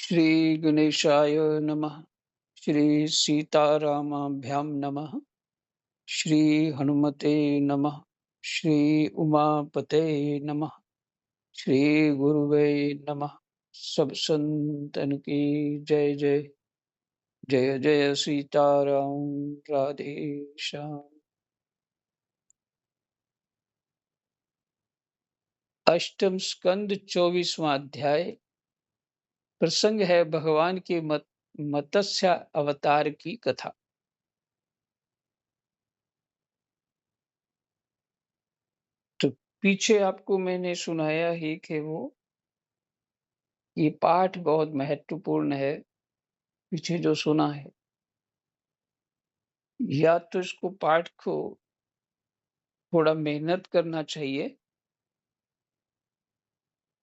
श्री गणेशाय नमः। श्री सीतारामाभ्यां नमः। श्री हनुमते नमः। श्री उमापते नमः। श्री गुरुवे नमः। सब संतन की जय जय। जय जय सीताराम। राधे श्याम। अष्टम स्कंद 24वां अध्याय। प्रसंग है भगवान के मत्स्य अवतार की कथा। तो पीछे आपको मैंने सुनाया ही कि ये पाठ बहुत महत्वपूर्ण है। पीछे जो सुना है, या तो इसको पाठ को थोड़ा मेहनत करना चाहिए,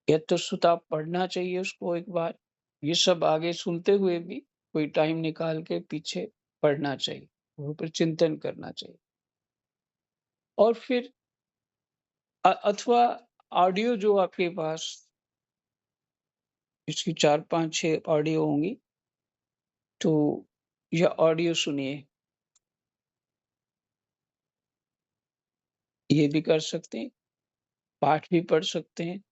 या तो सुता पढ़ना चाहिए उसको एक बार। ये सब आगे सुनते हुए भी कोई टाइम निकाल के पीछे पढ़ना चाहिए, वो पर चिंतन करना चाहिए। और फिर अथवा ऑडियो जो आपके पास इसकी 4 5 6 ऑडियो होंगी, तो यह ऑडियो सुनिए। ये भी कर सकते हैं, पाठ भी पढ़ सकते हैं,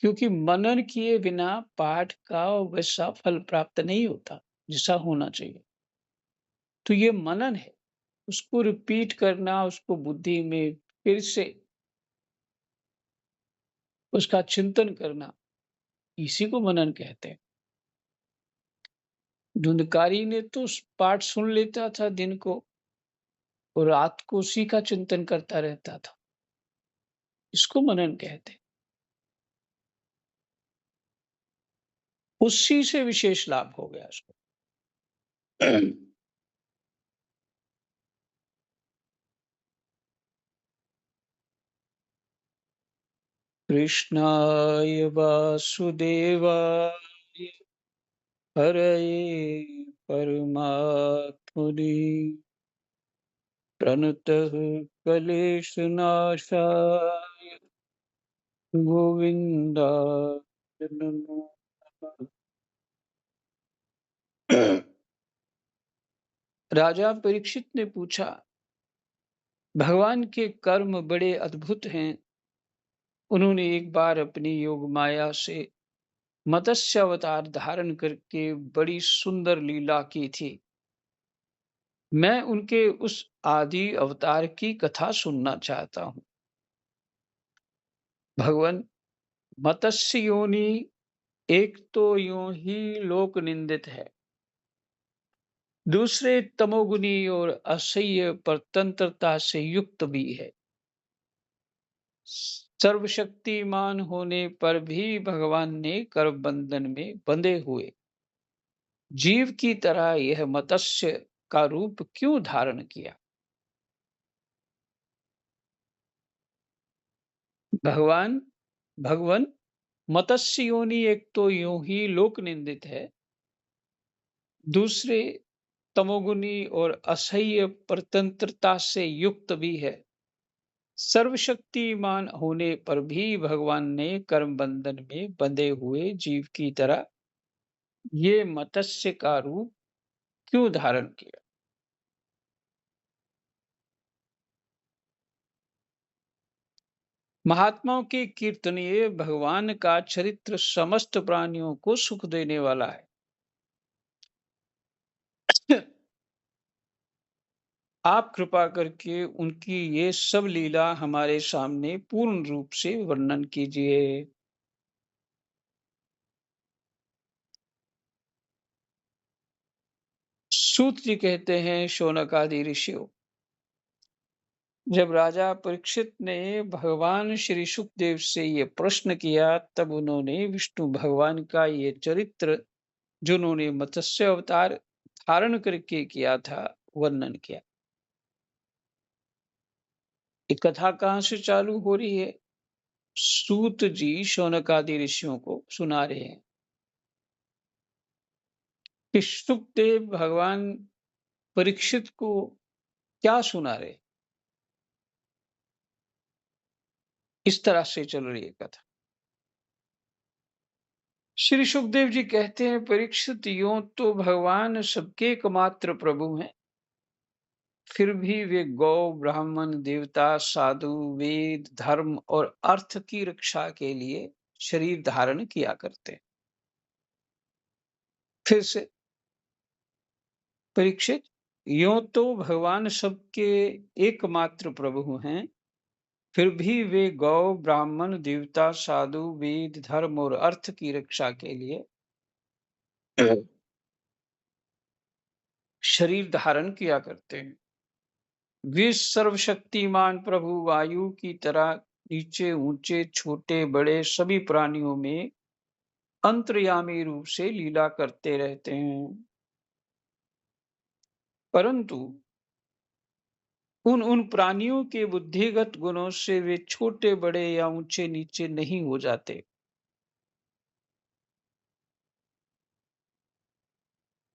क्योंकि मनन किए बिना पाठ का वैसा फल प्राप्त नहीं होता जैसा होना चाहिए। तो ये मनन है, उसको रिपीट करना, उसको बुद्धि में फिर से उसका चिंतन करना, इसी को मनन कहते हैं। धुंधकारी ने तो पाठ सुन लेता था दिन को, और रात को उसी का चिंतन करता रहता था। इसको मनन कहते हैं। उसी से विशेष लाभ हो गया उसको। कृष्णाय वासुदेवाय हरये परमात्मने प्रणतः क्लेशनाशाय गोविन्दाय नमो नमः। राजा परीक्षित ने पूछा, भगवान के कर्म बड़े अद्भुत हैं। उन्होंने एक बार अपनी योग माया से मत्स्य अवतार धारण करके बड़ी सुंदर लीला की थी। मैं उनके उस आदि अवतार की कथा सुनना चाहता हूँ। भगवान, मत्स्य योनि एक तो यूं ही लोक निंदित है, दूसरे तमोगुनी और असह्य परतंत्रता से युक्त भी है। सर्वशक्तिमान होने पर भी भगवान ने कर्म बंधन में बंधे हुए जीव की तरह यह मत्स्य का रूप क्यों धारण किया? भगवान भगवान मत्स्य योनि एक तो यूं ही लोक निंदित है, दूसरे तमोगुनी और असह्य परतंत्रता से युक्त भी है। सर्वशक्तिमान होने पर भी भगवान ने कर्म बंधन में बंधे हुए जीव की तरह ये मत्स्य का रूप क्यों धारण किया? महात्माओं के कीर्तनीय भगवान का चरित्र समस्त प्राणियों को सुख देने वाला है। आप कृपा करके उनकी ये सब लीला हमारे सामने पूर्ण रूप से वर्णन कीजिए। सूत जी कहते हैं, शौनक आदि ऋषियों, जब राजा परीक्षित ने भगवान श्री सुखदेव से ये प्रश्न किया, तब उन्होंने विष्णु भगवान का ये चरित्र, जिन्होंने मत्स्य अवतार धारण करके किया था, वर्णन किया। ये कथा कहाँ से चालू हो रही है? सूत जी शौनक आदि ऋषियों को सुना रहे हैं कि सुखदेव भगवान परीक्षित को क्या सुना रहे। इस तरह से चल रही है कथा। श्री सुखदेव जी कहते हैं, परीक्षित, यूं तो भगवान सबके एकमात्र प्रभु हैं, फिर भी वे गौ, ब्राह्मण, देवता, साधु, वेद, धर्म और अर्थ की रक्षा के लिए शरीर धारण किया करते हैं। फिर से, परीक्षित, यूं तो भगवान सबके एकमात्र प्रभु हैं, फिर भी वे गौ, ब्राह्मण, देवता, साधु, वेद, धर्म और अर्थ की रक्षा के लिए शरीर धारण किया करते हैं। वे सर्वशक्तिमान प्रभु वायु की तरह नीचे, ऊंचे, छोटे, बड़े सभी प्राणियों में अंतर्यामी रूप से लीला करते रहते हैं। परंतु उन उन प्राणियों के बुद्धिगत गुणों से वे छोटे, बड़े या ऊंचे, नीचे नहीं हो जाते,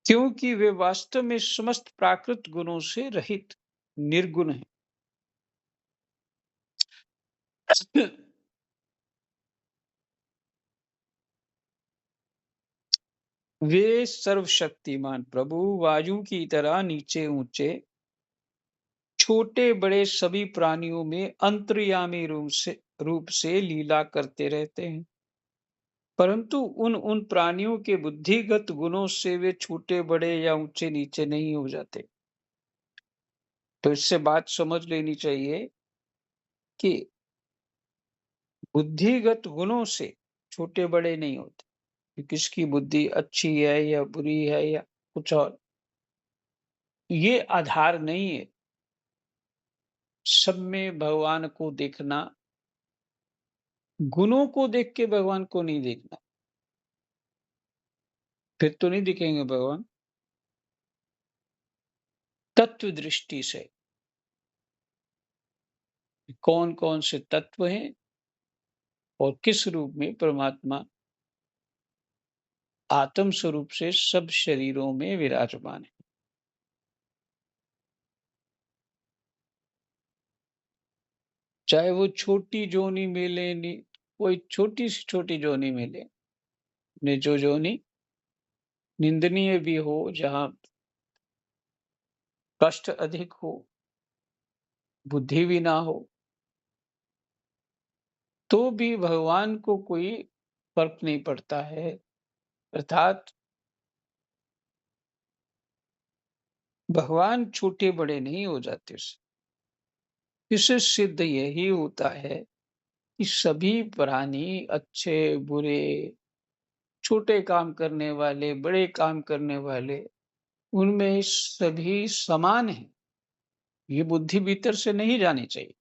क्योंकि वे वास्तव में समस्त प्राकृत गुणों से रहित निर्गुण हैं। वे सर्वशक्तिमान प्रभु वायु की तरह नीचे, ऊंचे, छोटे बड़े सभी प्राणियों में अंतर्यामी रूप से लीला करते रहते हैं। परंतु उन उन प्राणियों के बुद्धिगत गुणों से वे छोटे बड़े या ऊंचे नीचे नहीं हो जाते। तो इससे बात समझ लेनी चाहिए कि बुद्धिगत गुणों से छोटे बड़े नहीं होते, कि किसकी बुद्धि अच्छी है या बुरी है या कुछ और, ये आधार नहीं है। सब में भगवान को देखना, गुणों को देख के भगवान को नहीं देखना, फिर तो नहीं दिखेंगे भगवान। तत्व दृष्टि से कौन कौन से तत्व हैं और किस रूप में परमात्मा आत्म स्वरूप से सब शरीरों में विराजमान है। चाहे वो छोटी जोनी में ले, कोई छोटी से छोटी जोनी में ले, ने जो जोनी निंदनीय भी हो, जहां कष्ट अधिक हो, बुद्धि भी ना हो, तो भी भगवान को कोई फर्क नहीं पड़ता है। अर्थात भगवान छोटे बड़े नहीं हो जाते इससे सिद्ध यही होता है कि सभी प्राणी अच्छे बुरे, छोटे काम करने वाले, बड़े काम करने वाले, उनमें सभी समान हैं। ये बुद्धि भीतर से नहीं जानी चाहिए।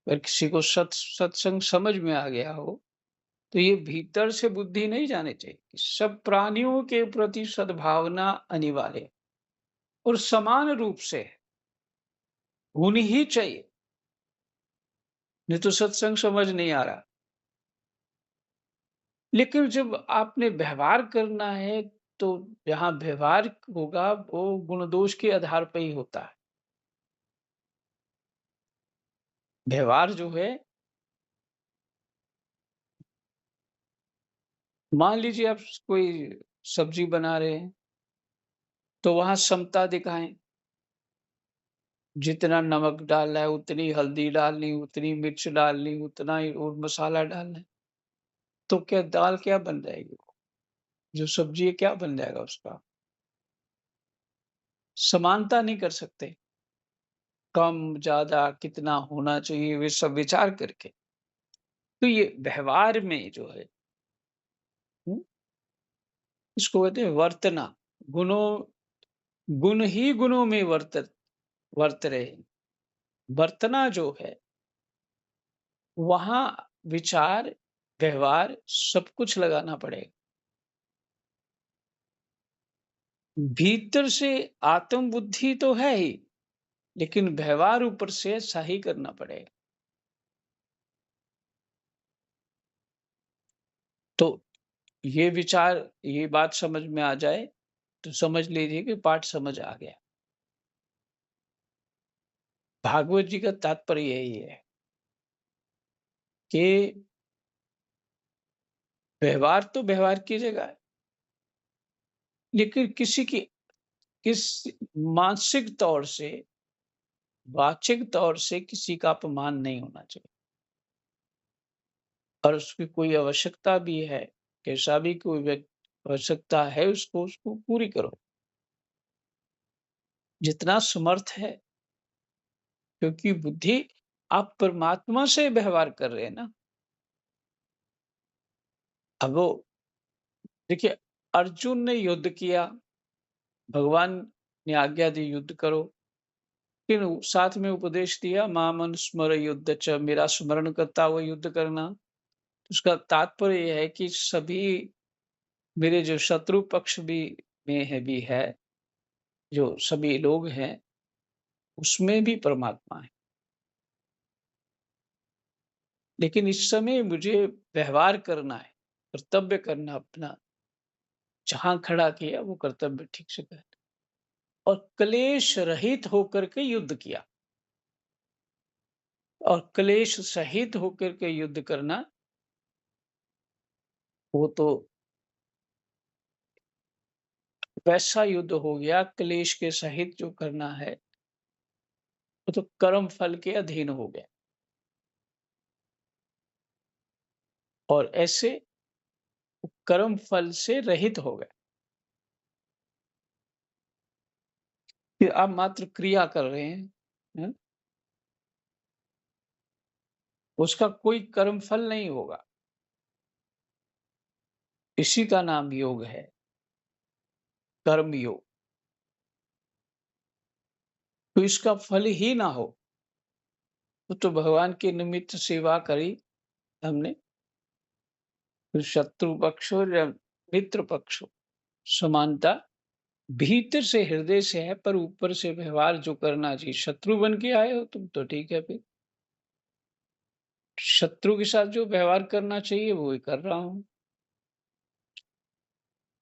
अगर किसी को सत्संग समझ में आ गया हो, तो ये भीतर से बुद्धि नहीं जानी चाहिए कि सब प्राणियों के प्रति सद्भावना अनिवार्य है और समान रूप से है, होनी ही चाहिए। नहीं तो सत्संग समझ नहीं आ रहा। लेकिन जब आपने व्यवहार करना है, तो जहाँ व्यवहार होगा वो गुण दोष के आधार पर ही होता है। व्यवहार जो है, मान लीजिए आप कोई सब्जी बना रहे हैं, तो वहां समता दिखाएं। जितना नमक डालना है उतनी हल्दी डालनी, उतनी मिर्च डालनी, उतना ही और मसाला डालना है। तो क्या दाल क्या बन जाएगी? जो सब्जी है क्या बन जाएगा उसका? समानता नहीं कर सकते। कम ज्यादा कितना होना चाहिए वे सब विचार करके। तो ये व्यवहार में जो है, हम्म, इसको कहते हैं वर्तना। गुणों, गुण ही गुणों में वर्त रहे। वर्तना जो है, वहां विचार, व्यवहार सब कुछ लगाना पड़ेगा। भीतर से आत्म बुद्धि तो है ही, लेकिन व्यवहार ऊपर से सही करना पड़ेगा। तो ये विचार, ये बात समझ में आ जाए तो समझ लीजिए कि पाठ समझ आ गया। भागवत जी का तात्पर्य यही है कि व्यवहार तो व्यवहार की जगह है, लेकिन किसी की किस मानसिक तौर से, वाचिक तौर से किसी का अपमान नहीं होना चाहिए और उसकी कोई आवश्यकता भी है, कैसा भी कोई आवश्यकता है उसको उसको पूरी करो, जितना समर्थ है, क्योंकि बुद्धि आप परमात्मा से व्यवहार कर रहे हैं ना। अब वो देखिए, अर्जुन ने युद्ध किया, भगवान ने आज्ञा दी युद्ध करो, फिर साथ में उपदेश दिया माम अनुस्मर युद्ध च, मेरा स्मरण करता हुआ युद्ध करना। उसका तात्पर्य यह है कि सभी मेरे जो शत्रु पक्ष भी है, जो सभी लोग हैं, उसमें भी परमात्मा है। लेकिन इस समय मुझे व्यवहार करना है, कर्तव्य करना अपना, जहाँ खड़ा किया वो कर्तव्य ठीक से कर और क्लेश रहित होकर के युद्ध किया। और क्लेश सहित होकर के युद्ध करना, वो तो वैसा युद्ध हो गया, क्लेश के सहित जो करना है, वो तो कर्म फल के अधीन हो गया। और ऐसे कर्म फल से रहित हो गए। कि आप मात्र क्रिया कर रहे हैं, हैं? उसका कोई कर्म फल नहीं होगा। इसी का नाम योग है, कर्म योग। तो इसका फल ही ना हो, तो भगवान के निमित्त सेवा करी हमने, फिर शत्रु पक्ष हो या मित्र पक्ष हो, समानता भीतर से हृदय से है, पर ऊपर से व्यवहार जो करना चाहिए। शत्रु बन के आए हो तुम तो ठीक है, फिर शत्रु के साथ जो व्यवहार करना चाहिए वो ही कर रहा हूं।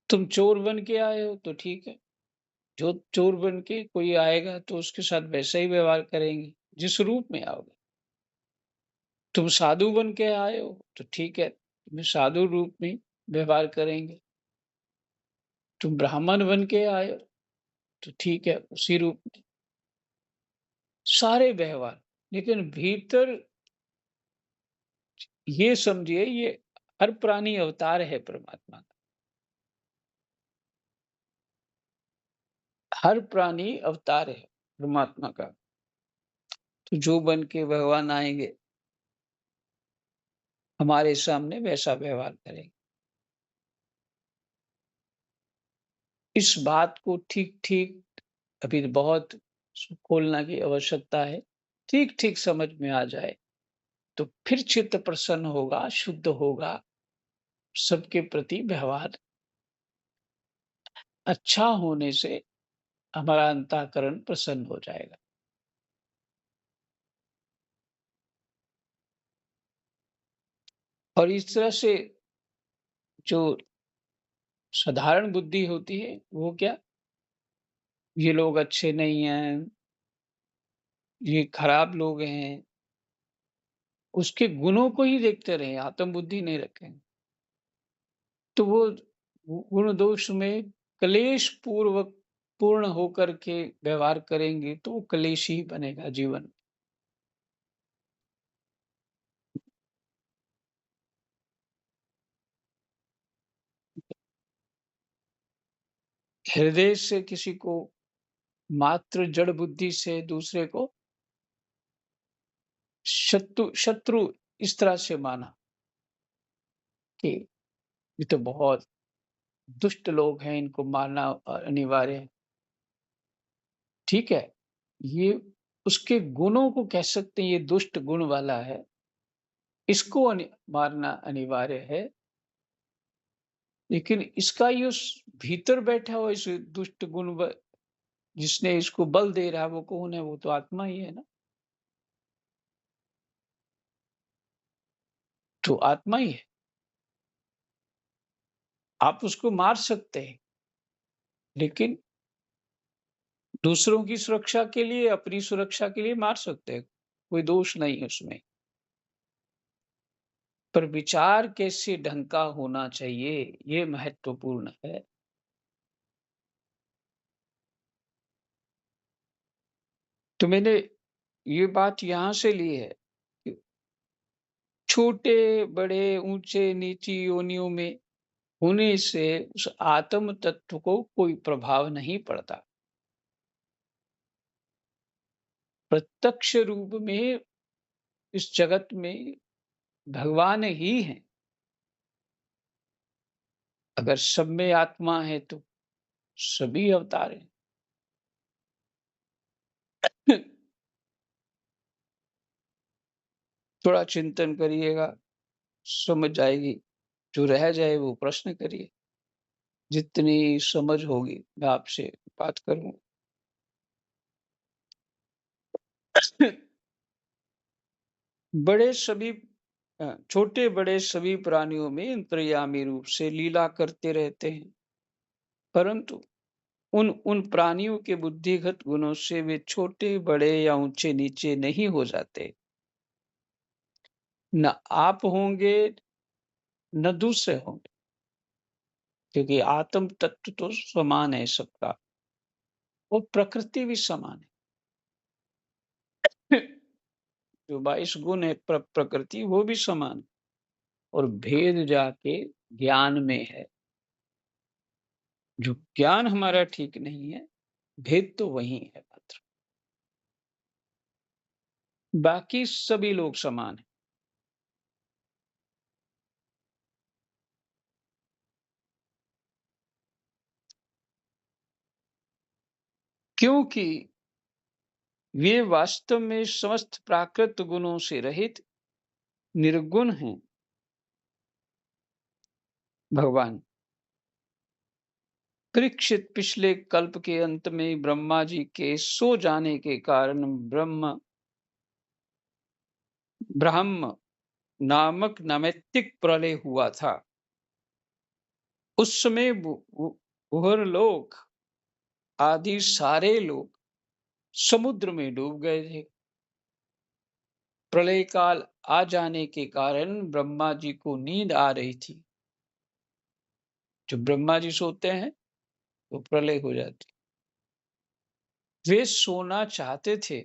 तुम चोर बन के आए हो तो ठीक है, जो चोर बन के कोई आएगा तो उसके साथ वैसा ही व्यवहार करेंगे, जिस रूप में आओगे। तुम साधु बन के आए हो तो ठीक है, तुम्हें साधु रूप में व्यवहार करेंगे। तुम ब्राह्मण बन के आए हो तो ठीक है, उसी रूप में सारे व्यवहार। लेकिन भीतर ये समझिए, ये हर प्राणी अवतार है परमात्मा का। हर प्राणी अवतार है परमात्मा का। तो जो बन के भगवान आएंगे हमारे सामने वैसा व्यवहार करेंगे। इस बात को ठीक-ठीक अभी बहुत खोलना की आवश्यकता है। ठीक-ठीक समझ में आ जाए, तो फिर चित्त प्रसन्न होगा, शुद्ध होगा, सबके प्रति व्यवहार अच्छा होने से हमारा अंतःकरण प्रसन्न हो जाएगा। और इस तरह से जो साधारण बुद्धि होती है, वो क्या? ये लोग अच्छे नहीं हैं, ये खराब लोग हैं, उसके गुणों को ही देखते रहें, आत्म बुद्धि नहीं रखें। तो वो गुण दोष में क्लेश पूर्वक पूर्ण होकर के व्यवहार करेंगे, तो वो क्लेश ही बनेगा जीवन। हृदय से किसी को मात्र जड़ बुद्धि से दूसरे को शत्रु शत्रु इस तरह से माना कि ये तो बहुत दुष्ट लोग हैं, इनको मारना अनिवार्य है। ठीक है, ये उसके गुणों को कह सकते हैं, ये दुष्ट गुण वाला है, इसको मारना अनिवार्य है। लेकिन इसका ये उस भीतर बैठा हुआ इस दुष्ट गुण जिसने इसको बल दे रहा है, वो कौन है? वो तो आत्मा ही है ना। तो आत्मा ही है। आप उसको मार सकते हैं, लेकिन दूसरों की सुरक्षा के लिए, अपनी सुरक्षा के लिए मार सकते हैं। कोई दोष नहीं है उसमें। पर विचार कैसे ढंग का होना चाहिए, ये महत्वपूर्ण है। तो मैंने ये बात यहाँ से ली है कि छोटे, बड़े, ऊँचे, नीची योनियों में होने से उस आत्म तत्व को कोई प्रभाव नहीं पड़ता। प्रत्यक्ष रूप में इस जगत में भगवान ही हैं। अगर सब में आत्मा है तो सभी अवतार हैं। थोड़ा चिंतन करिएगा, समझ आएगी। जो रह जाए वो प्रश्न करिए। जितनी समझ होगी मैं आपसे बात करूँगा। बड़े सभी छोटे-बड़े सभी प्राणियों में अंतर्यामी रूप से लीला करते रहते हैं, परंतु उन उन प्राणियों के बुद्धिगत गुणों से वे छोटे, बड़े या ऊँचे-नीचे नहीं हो जाते। न आप होंगे, न दूसरे होंगे, क्योंकि आत्म तत्व तो समान है सबका और प्रकृति भी समान है। जो 22 गुण है प्रकृति वो भी समान है और भेद जाके ज्ञान में है। जो ज्ञान हमारा ठीक नहीं है, भेद तो वही है मात्र। बाकी सभी लोग समान हैं। क्योंकि वे वास्तव में समस्त प्राकृत गुणों से रहित निर्गुण हैं। भगवान परीक्षित पिछले कल्प के अंत में ब्रह्मा जी के सो जाने के कारण ब्रह्म नामक नैमित्तिक प्रलय हुआ था। उस समय भूहर लोक आदि सारे लोग समुद्र में डूब गए थे। प्रलय काल आ जाने के कारण ब्रह्मा जी को नींद आ रही थी। जब ब्रह्मा जी सोते हैं तो प्रलय हो जाती। वे सोना चाहते थे,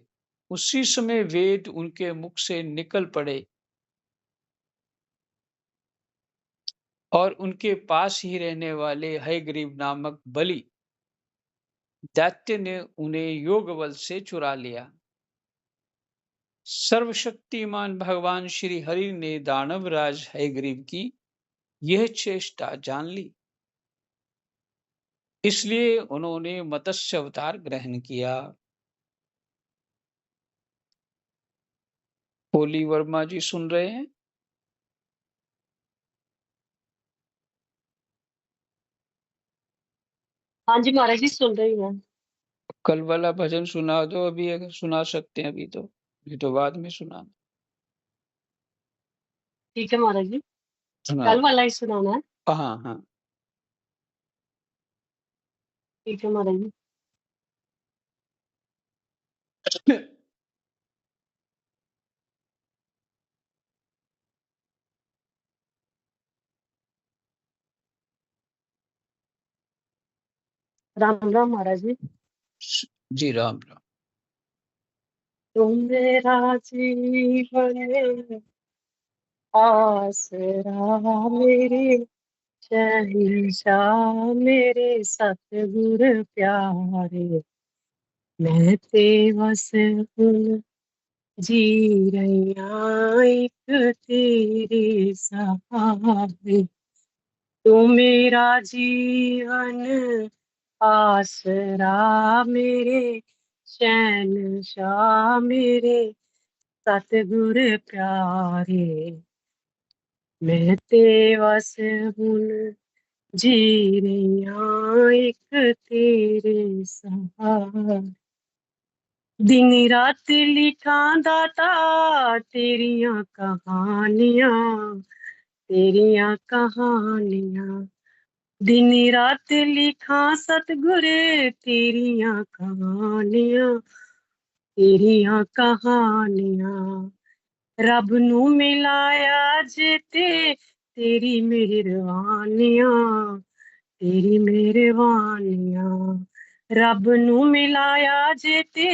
उसी समय वेद उनके मुख से निकल पड़े और उनके पास ही रहने वाले हयग्रीव नामक बलि दैत्य ने उन्हें योग बल से चुरा लिया। सर्वशक्तिमान भगवान श्री हरि ने दानवराज हयग्रीव की यह चेष्टा जान ली, इसलिए उन्होंने मत्स्य अवतार ग्रहण किया। होली वर्मा जी सुन रहे हैं? हाँ जी महाराज जी, सुन रही हूँ। कल वाला भजन सुना दो अभी, अगर सुना सकते हैं अभी तो, नहीं तो बाद में सुना। ठीक है महाराज जी, सुना। कल वाला ही सुनाना है। हाँ हाँ। ठीक है महाराज जी। राम राम महाराज जी। जी राम राम। तुम मेरा जीवन आसरा, मेरे शहंशाह, मेरे सतगुर प्यारे, मैं ते बस हूँ जी रैया एक तेरे सहारे। तू मेरा जीवन आसरा, मेरे शहंशाह, मेरे सतगुर प्यारे, मैं ते बस हुन जी रैया एक तेरे सहारे। दिन रात लिखा दाता तेरियां कहानियां, तेरियां कहानियां। दिन रात लिखा सतगुरे तेरियां कहानियां, तेरियां कहानियां। रब नू मिलाया जेते तेरी मेहरबानियां, तेरी मेहरबानियां। रब नू मिलाया जेते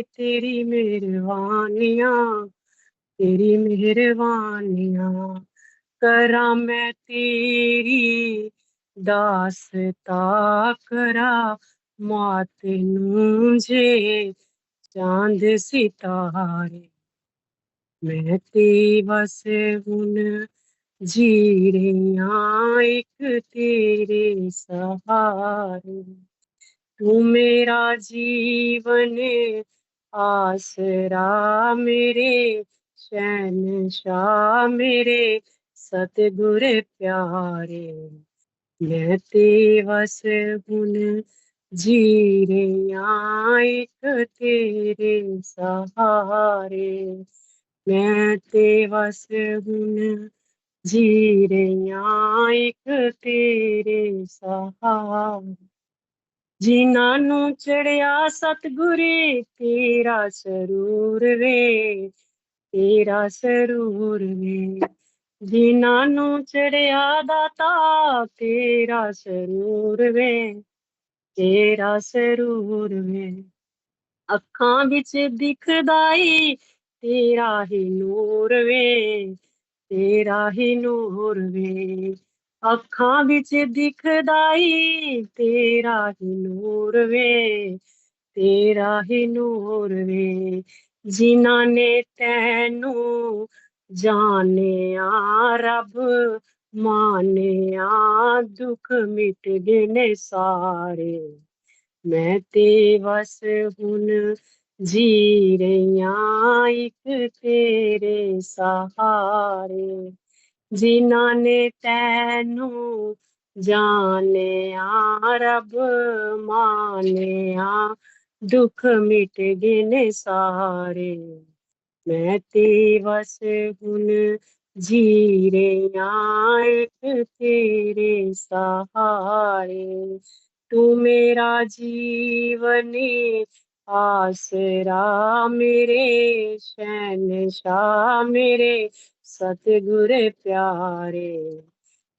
तेरी मेहरबानियां, तेरी मेहरबानियां। करा मैं तेरी दासता, करा माते नू जे चांद सितारे। मैं ते बस हुन जी रहियां इक तेरे सहारे। तू मेरा जीवन आसरा, मेरे शहनशाह, मेरे सतगुर प्यारे। मैं ते बस हुन जी रहियां इक तेरे सहारे। मैं ते बस हुन जी रहियां इक तेरे सहारे। जिन्हां नू चढ़िया सतगुरे तेरा सरूर वे, तेरा सरूर वे। जिन्हां नू चढ़िया दाता तेरा सरूर वे, तेरा सरूर वे। अखां बिच दिखदा ई तेरा ही नूर वे, तेरा ही नूर वे। अखां बिच दिखदा ई तेरा ही नूर वे, तेरा ही नूर वे। जिन्हां ने तैनू जानेआ रब मानेआ, दुख मिट गए ने सारे। मैं ते बस हुन जी रहियां इक तेरे सहारे। जिन्हां ने तैनू जानेआ रब मानेआ, दुख मिट गए ने सारे। मैं ते बस हुन जी रहियां इक तेरे सहारे। तू मेरा जीवन आसरा, मेरे शहनशाह, मेरे सतगुर प्यारे।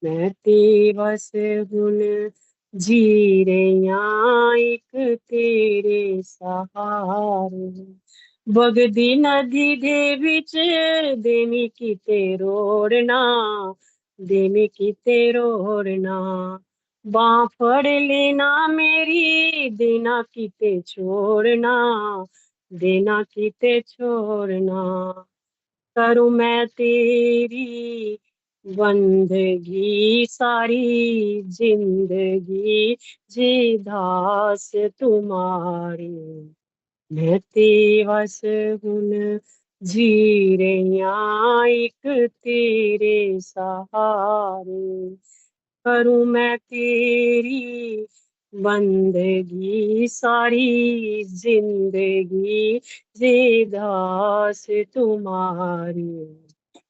मैं ते बस हुन जी रहियां इक तेरे सहारे। बगदी नदी दे बिच देमी किते रोड़ना, देमी किते रोड़ना। बांह फड़ लेना मेरी, देना किते छोड़ना, देना किते छोड़ना। करूं मैं तेरी बंदगी सारी जिंदगी, जी दास तुम्हारी। मैं ते बस हुन जी रहियां इक तेरे सहारे। करूं मैं तेरी बंदगी सारी जिंदगी, जे दास तुम्हारी।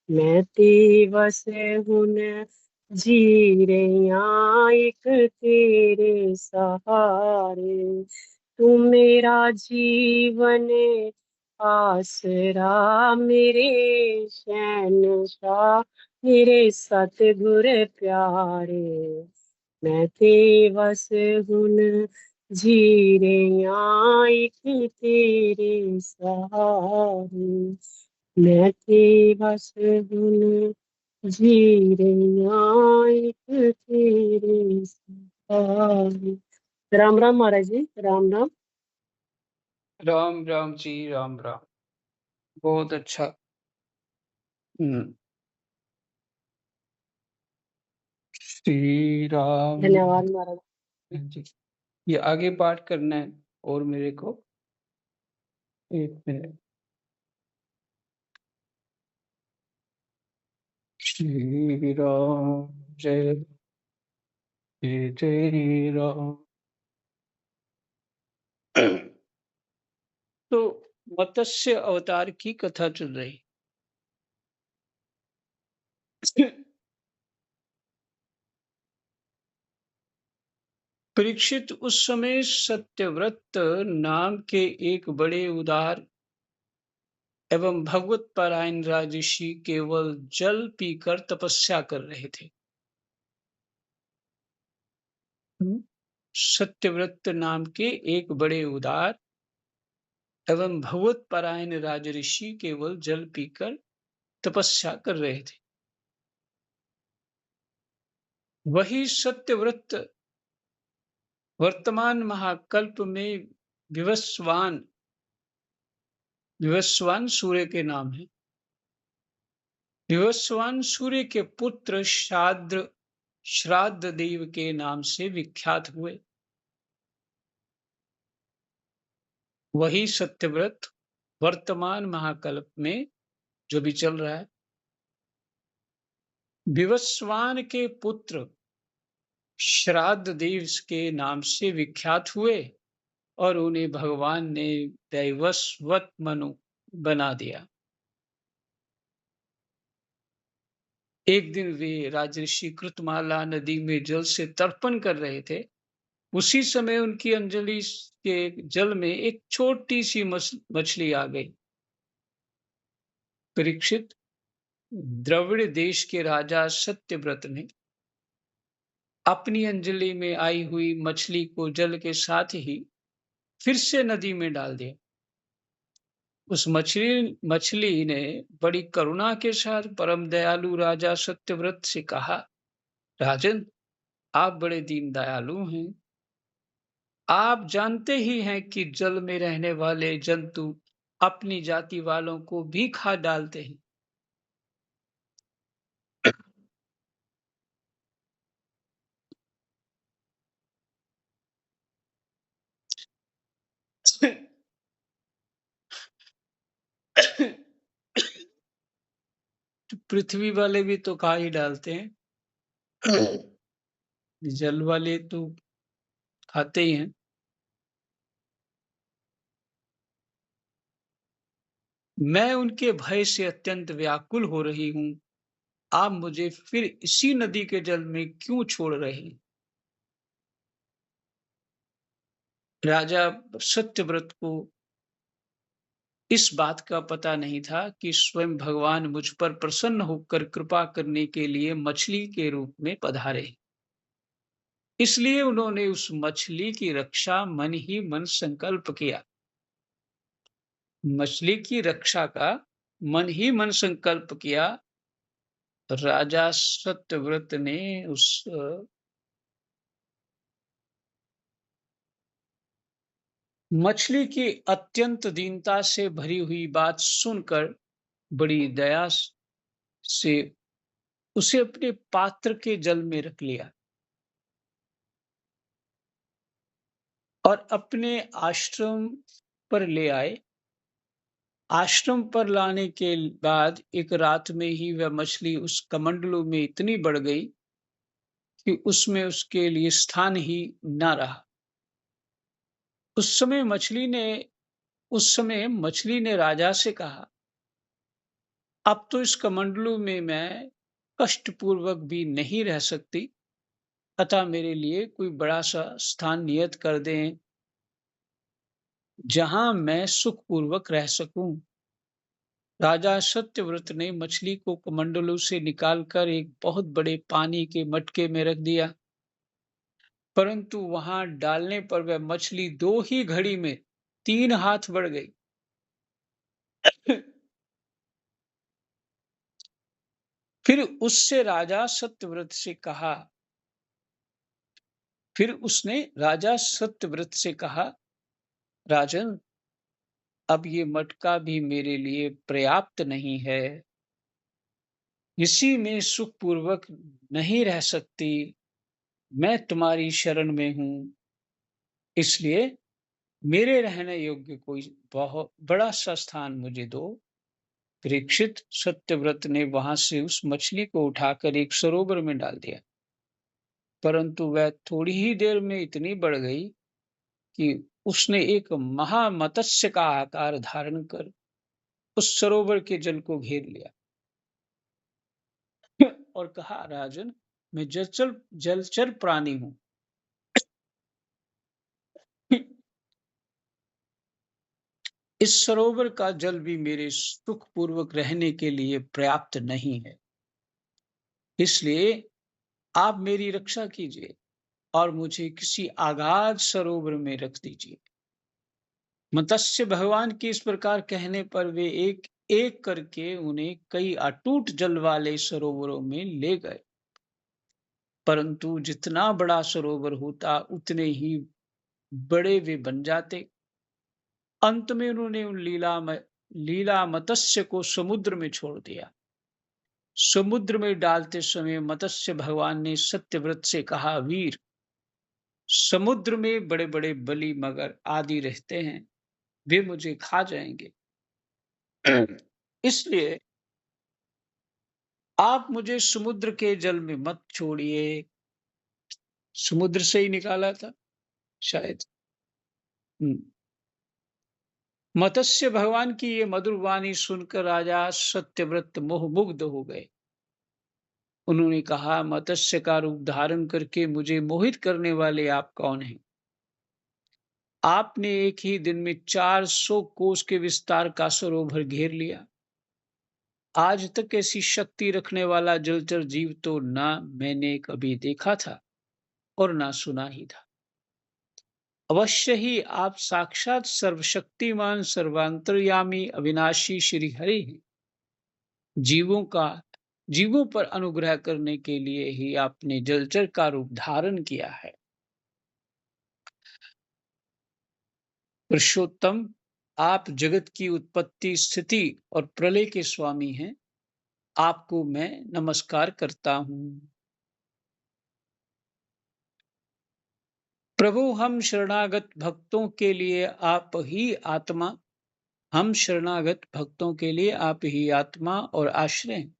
मैं ते बस हुन जी रहियां इक तेरे सहारे। तू मेरा जीवन आसरा, मेरे शहनशाह, मेरे सतगुर प्यारे। मैं ते बस हुन जी रहियां इक तेरे सहारे। मैं ते बस हुन जी रहियां इक तेरे सहारे। राम राम महाराज जी, राम राम। राम, राम जी, राम, राम। बहुत अच्छा। हुँ। श्री राम धन्यवाद महाराज। जी। ये आगे पाठ करना है और मेरे को 1 मिनट। श्री राम जय जय राम। तो मत्स्य अवतार की कथा चल रही। परीक्षित उस समय सत्यव्रत नाम के एक बड़े उदार एवं भगवत परायण राजर्षि केवल जल पीकर तपस्या कर रहे थे। सत्यव्रत नाम के एक बड़े उदार एवं भगवत परायण राजर्षि केवल जल पीकर तपस्या कर रहे थे। वही सत्यव्रत वर्तमान महाकल्प में विवस्वान विवस्वान सूर्य के नाम है। विवस्वान सूर्य के पुत्र श्राद्ध देव के नाम से विख्यात हुए। वही सत्यव्रत वर्तमान महाकल्प में जो भी चल रहा है, विवस्वान के पुत्र श्राद्ध देव के नाम से विख्यात हुए और उन्हें भगवान ने दैवस्वत मनु बना दिया। एक दिन वे राजर्षि कृतमाला नदी में जल से तर्पण कर रहे थे। उसी समय उनकी अंजलि के जल में एक छोटी सी मछली आ गई। परीक्षित, द्रविड़ देश के राजा सत्यव्रत ने अपनी अंजलि में आई हुई मछली को जल के साथ ही फिर से नदी में डाल दिया। उस मछली ने बड़ी करुणा के साथ परम दयालु राजा सत्यव्रत से कहा, राजन, आप बड़े दीन दयालु हैं। आप जानते ही हैं कि जल में रहने वाले जंतु अपनी जाति वालों को भी खा डालते हैं। तो पृथ्वी वाले भी तो खा ही डालते हैं। जल वाले तो खाते ही हैं। मैं उनके भय से अत्यंत व्याकुल हो रही हूँ। आप मुझे फिर इसी नदी के जल में क्यों छोड़ रहे हैं? राजा सत्यव्रत को इस बात का पता नहीं था कि स्वयं भगवान मुझ पर प्रसन्न होकर कृपा करने के लिए मछली के रूप में पधारे। इसलिए उन्होंने उस मछली की रक्षा मन ही मन संकल्प किया। मछली की रक्षा का मन ही मन संकल्प किया। राजा सत्यव्रत ने उस मछली की अत्यंत दीनता से भरी हुई बात सुनकर बड़ी दया से उसे अपने पात्र के जल में रख लिया और अपने आश्रम पर ले आए। आश्रम पर लाने के बाद एक रात में ही वह मछली उस कमंडलू में इतनी बढ़ गई कि उसमें उसके लिए स्थान ही न रहा। उस समय मछली ने राजा से कहा, अब तो इस कमंडलू में मैं कष्टपूर्वक भी नहीं रह सकती, अतः मेरे लिए कोई बड़ा सा स्थान नियत कर दें जहां मैं सुखपूर्वक रह सकूं। राजा सत्यव्रत ने मछली को कमंडलू से निकालकर एक बहुत बड़े पानी के मटके में रख दिया, परंतु वहां डालने पर वह मछली 2 ही घड़ी में 3 हाथ बढ़ गई। फिर उससे राजा सत्यव्रत से कहा फिर उसने राजा सत्यव्रत से कहा, राजन, अब ये मटका भी मेरे लिए पर्याप्त नहीं है। इसी में सुखपूर्वक नहीं रह सकती। मैं तुम्हारी शरण में हूँ, इसलिए मेरे रहने योग्य कोई बहुत बड़ा सा स्थान मुझे दो। परीक्षित, सत्यव्रत ने वहां से उस मछली को उठाकर एक सरोवर में डाल दिया, परंतु वह थोड़ी ही देर में इतनी बढ़ गई कि उसने एक महामत्स्य का आकार धारण कर उस सरोवर के जल को घेर लिया और कहा, राजन, मैं जलचर प्राणी हूं। इस सरोवर का जल भी मेरे सुखपूर्वक रहने के लिए पर्याप्त नहीं है। इसलिए आप मेरी रक्षा कीजिए और मुझे किसी अगाध सरोवर में रख दीजिए। मत्स्य भगवान के इस प्रकार कहने पर वे एक एक करके उन्हें कई अटूट जल वाले सरोवरों में ले गए। परंतु जितना बड़ा सरोवर होता उतने ही बड़े वे बन जाते। अंत में उन्होंने उन लीला मत्स्य को समुद्र में छोड़ दिया। समुद्र में डालते समय मत्स्य भगवान ने सत्यव्रत से कहा, वीर, समुद्र में बड़े बड़े बलि मगर आदि रहते हैं, वे मुझे खा जाएंगे। इसलिए आप मुझे समुद्र के जल में मत छोड़िए। समुद्र से ही निकाला था शायद। हम्म। मत्स्य भगवान की ये मधुर वाणी सुनकर राजा सत्यव्रत मोहमुग्ध हो गए। उन्होंने कहा, मत्स्य का रूप धारण करके मुझे मोहित करने वाले आप कौन हैं? आपने एक ही दिन में 400 कोस के विस्तार का सरोवर घेर लिया। आज तक ऐसी शक्ति रखने वाला जलचर जीव तो ना मैंने कभी देखा था और ना सुना ही था। अवश्य ही आप साक्षात सर्वशक्तिमान सर्वांतर्यामी अविनाशी श्री हरि हैं। जीवों का जीवों पर अनुग्रह करने के लिए ही आपने जलचर का रूप धारण किया है। पुरुषोत्तम, आप जगत की उत्पत्ति, स्थिति और प्रलय के स्वामी हैं। आपको मैं नमस्कार करता हूँ। प्रभु, हम शरणागत भक्तों के लिए आप ही आत्मा और आश्रय हैं।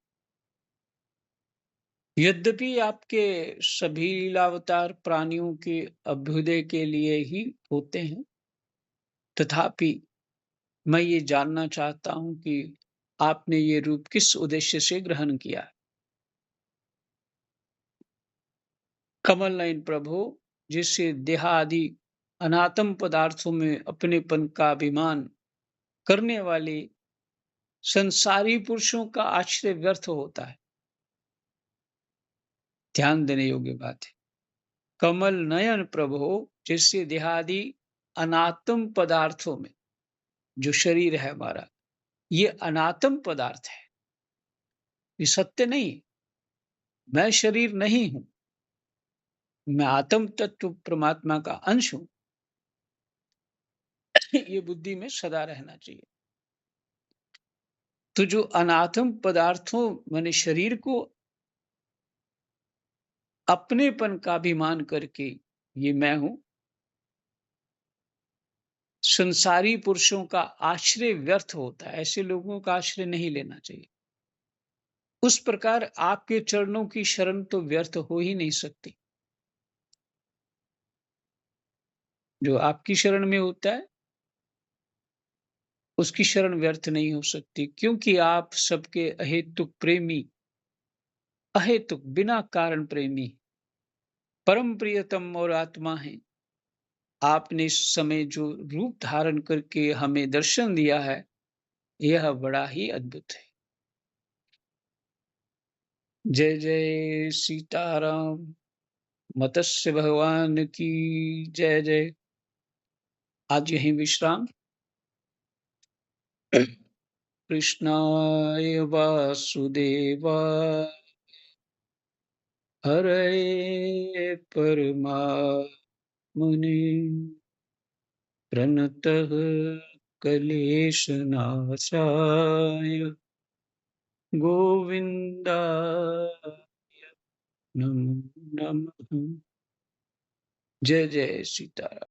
यद्यपि आपके सभी लीलावतार प्राणियों के अभ्युदय के लिए ही होते हैं, तथापि मैं ये जानना चाहता हूँ कि आपने ये रूप किस उद्देश्य से ग्रहण किया। कमल नयन प्रभु, जिससे देहादि अनात्म पदार्थों में अपनेपन का अभिमान करने वाले संसारी पुरुषों का आश्रय व्यर्थ होता है। ध्यान देने योग्य बात है। कमल नयन प्रभु, जिससे देहादि अनात्म पदार्थों में, जो शरीर है हमारा, ये अनात्म पदार्थ है, ये सत्य नहीं। मैं शरीर नहीं हूं, मैं आत्म तत्व परमात्मा का अंश हूं। ये बुद्धि में सदा रहना चाहिए। तो जो अनात्म पदार्थों माने शरीर को अपनेपन का अभिमान करके ये मैं हूं, संसारी पुरुषों का आश्रय व्यर्थ होता है। ऐसे लोगों का आश्रय नहीं लेना चाहिए। उस प्रकार आपके चरणों की शरण तो व्यर्थ हो ही नहीं सकती। जो आपकी शरण में होता है, उसकी शरण व्यर्थ नहीं हो सकती, क्योंकि आप सबके अहेतुक प्रेमी, अहेतुक बिना कारण प्रेमी, परम प्रियतम और आत्मा है। आपने इस समय जो रूप धारण करके हमें दर्शन दिया है, यह बड़ा ही अद्भुत है। जय जय सीताराम। मत्स्य भगवान की जय जय। आज यहीं विश्राम। कृष्णाय वासुदेवाय हरये परमात्मने प्रणतः क्लेशनाशाय गोविन्दाय नमो नमः। जय जय सीताराम।